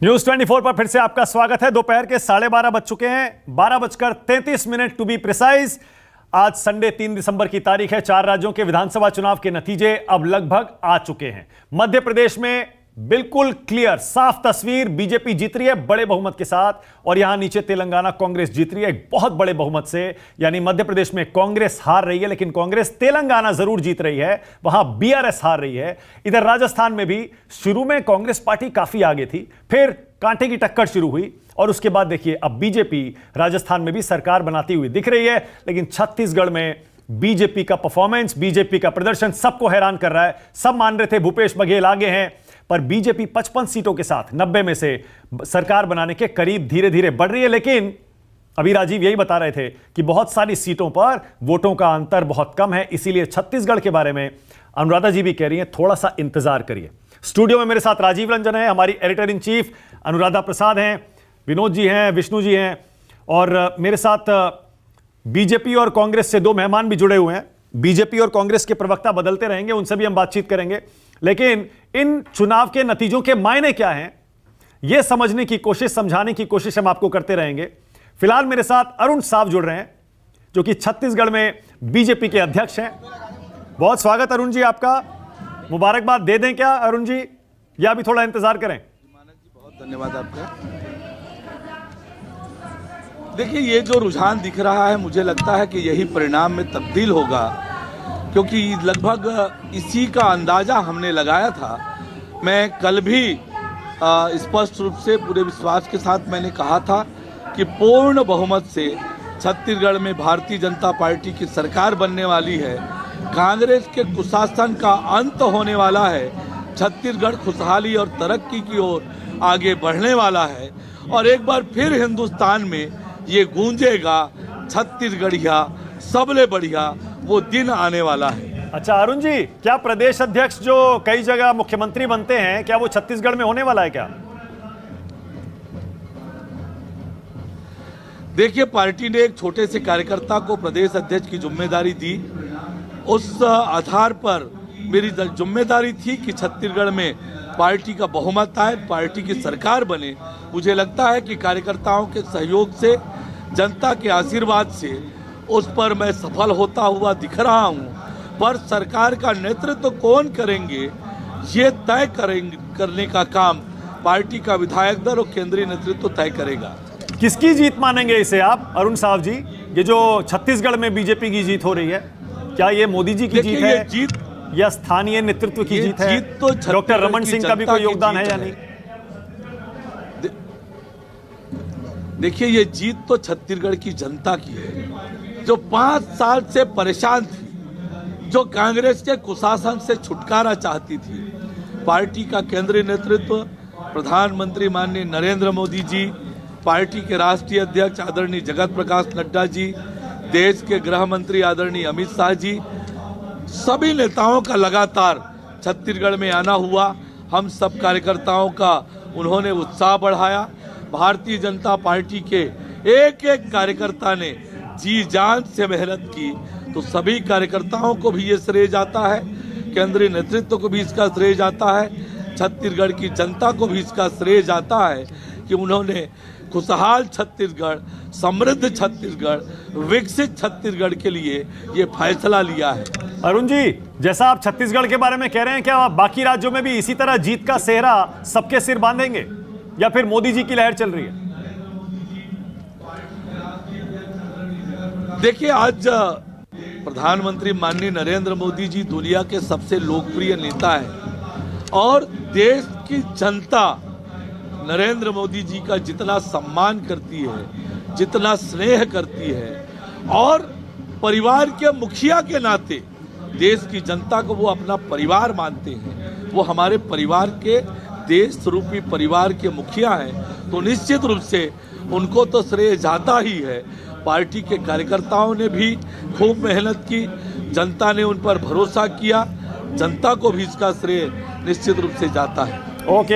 News 24 पर फिर से आपका स्वागत है। दोपहर के 12:30 बज चुके हैं, 12:33 टू बी प्रिसाइज। आज संडे 3 दिसंबर की तारीख है। 4 राज्यों के विधानसभा चुनाव के नतीजे अब लगभग आ चुके हैं। मध्य प्रदेश में बिल्कुल क्लियर साफ तस्वीर, बीजेपी जीत रही है बड़े बहुमत के साथ, और यहां नीचे तेलंगाना कांग्रेस जीत रही है एक बहुत बड़े बहुमत से। यानी मध्य प्रदेश में कांग्रेस हार रही है, लेकिन कांग्रेस तेलंगाना जरूर जीत रही है, वहां बीआरएस हार रही है। इधर राजस्थान में भी शुरू में कांग्रेस पार्टी काफी आगे थी, फिर कांटे की टक्कर शुरू हुई, और उसके बाद देखिए अब बीजेपी राजस्थान में भी सरकार बनाती हुई दिख रही है। लेकिन छत्तीसगढ़ में बीजेपी का परफॉर्मेंस, बीजेपी का प्रदर्शन सबको हैरान कर रहा है। सब मान रहे थे भूपेश बघेल आगे हैं, पर बीजेपी 55 सीटों के साथ 90 में से सरकार बनाने के करीब धीरे धीरे बढ़ रही है। लेकिन अभी राजीव यही बता रहे थे कि बहुत सारी सीटों पर वोटों का अंतर बहुत कम है, इसीलिए छत्तीसगढ़ के बारे में अनुराधा जी भी कह रही हैं थोड़ा सा इंतजार करिए। स्टूडियो में मेरे साथ राजीव रंजन है, हमारी editor in chief Anuradha Prasad हैं, विनोद जी हैं, विष्णु जी हैं, और मेरे साथ बीजेपी और कांग्रेस से 2 मेहमान भी जुड़े हुए हैं। बीजेपी और कांग्रेस के प्रवक्ता बदलते रहेंगे, उनसे भी हम बातचीत करेंगे। लेकिन इन चुनाव के नतीजों के मायने क्या हैं, यह समझने की कोशिश, समझाने की कोशिश हम आपको करते रहेंगे। फिलहाल मेरे साथ अरुण साव जुड़ रहे हैं, जो कि छत्तीसगढ़ में बीजेपी के अध्यक्ष हैं। बहुत स्वागत अरुण जी आपका। मुबारकबाद दे दें क्या अरुण जी, या अभी थोड़ा इंतजार करें? बहुत धन्यवाद आपका। देखिए, ये जो रुझान दिख रहा है, मुझे लगता है कि यही परिणाम में तब्दील होगा, क्योंकि लगभग इसी का अंदाजा हमने लगाया था। मैं कल भी स्पष्ट रूप से पूरे विश्वास के साथ मैंने कहा था कि पूर्ण बहुमत से छत्तीसगढ़ में भारतीय जनता पार्टी की सरकार बनने वाली है, कांग्रेस के कुशासन का अंत होने वाला है, छत्तीसगढ़ खुशहाली और तरक्की की ओर आगे बढ़ने वाला है, और एक बार फिर हिंदुस्तान में ये गूंजेगा छत्तीसगढ़िया सबले बढ़िया, वो दिन आने वाला है। अच्छा अरुण जी, क्या प्रदेश अध्यक्ष जो कई जगह मुख्यमंत्री बनते हैं, क्या वो छत्तीसगढ़ में होने वाला है क्या? देखिए, पार्टी ने एक छोटे से कार्यकर्ता को प्रदेश अध्यक्ष की जिम्मेदारी दी। उस आधार पर मेरी जिम्मेदारी थी कि छत्तीसगढ़ में पार्टी का बहुमत आए, पार्टी की सरकार बने। मुझे लगता है कि कार्यकर्ताओं के सहयोग से, जनता के आशीर्वाद से उस पर मैं सफल होता हुआ दिख रहा हूं। पर सरकार का नेतृत्व कौन करेंगे, ये तय करने का काम पार्टी का विधायक दल और केंद्रीय नेतृत्व तय करेगा। किसकी जीत मानेंगे इसे आप अरुण साहब जी? ये जो छत्तीसगढ़ में बीजेपी की जीत हो रही है, क्या ये मोदी जी की जीत है या स्थानीय नेतृत्व की जीत है? तो डॉक्टर रमन सिंह का भी कोई योगदान है या नहीं? देखिए, ये जीत तो छत्तीसगढ़ की जनता की है, जो 5 साल से परेशान थी, जो कांग्रेस के कुशासन से छुटकारा चाहती थी। पार्टी का केंद्रीय नेतृत्व, प्रधानमंत्री माननीय नरेंद्र मोदी जी, पार्टी के राष्ट्रीय अध्यक्ष आदरणीय जगत प्रकाश नड्डा जी, देश के गृह मंत्री आदरणीय अमित शाह जी, सभी नेताओं का लगातार छत्तीसगढ़ में आना हुआ। हम सब कार्यकर्ताओं का उन्होंने उत्साह बढ़ाया। भारतीय जनता पार्टी के एक एक कार्यकर्ता ने जी जान से मेहनत की, तो सभी कार्यकर्ताओं को भी ये श्रेय जाता है, केंद्रीय नेतृत्व को भी इसका श्रेय जाता है, छत्तीसगढ़ की जनता को भी इसका श्रेय जाता है कि उन्होंने खुशहाल छत्तीसगढ़, समृद्ध छत्तीसगढ़, विकसित छत्तीसगढ़ के लिए ये फैसला लिया है। अरुण जी, जैसा आप छत्तीसगढ़ के बारे में कह रहे हैं, क्या बाकी राज्यों में भी इसी तरह जीत का सेहरा सबके सिर बांधेंगे, या फिर मोदी जी की लहर चल रही है? देखिए, आज प्रधानमंत्री माननीय नरेंद्र मोदी जी दुनिया के सबसे लोकप्रिय नेता हैं, और देश की जनता नरेंद्र मोदी जी का जितना सम्मान करती है, जितना स्नेह करती है, और परिवार के मुखिया के नाते देश की जनता को वो अपना परिवार मानते हैं, वो हमारे परिवार के, देश रूपी परिवार के मुखिया हैं, तो निश्चित रूप से उनको तो श्रेय जाता ही है। पार्टी के कार्यकर्ताओं ने भी खूब मेहनत की, जनता ने उन पर भरोसा किया, जनता को भी इसका श्रेय निश्चित रूप से जाता है। ओके।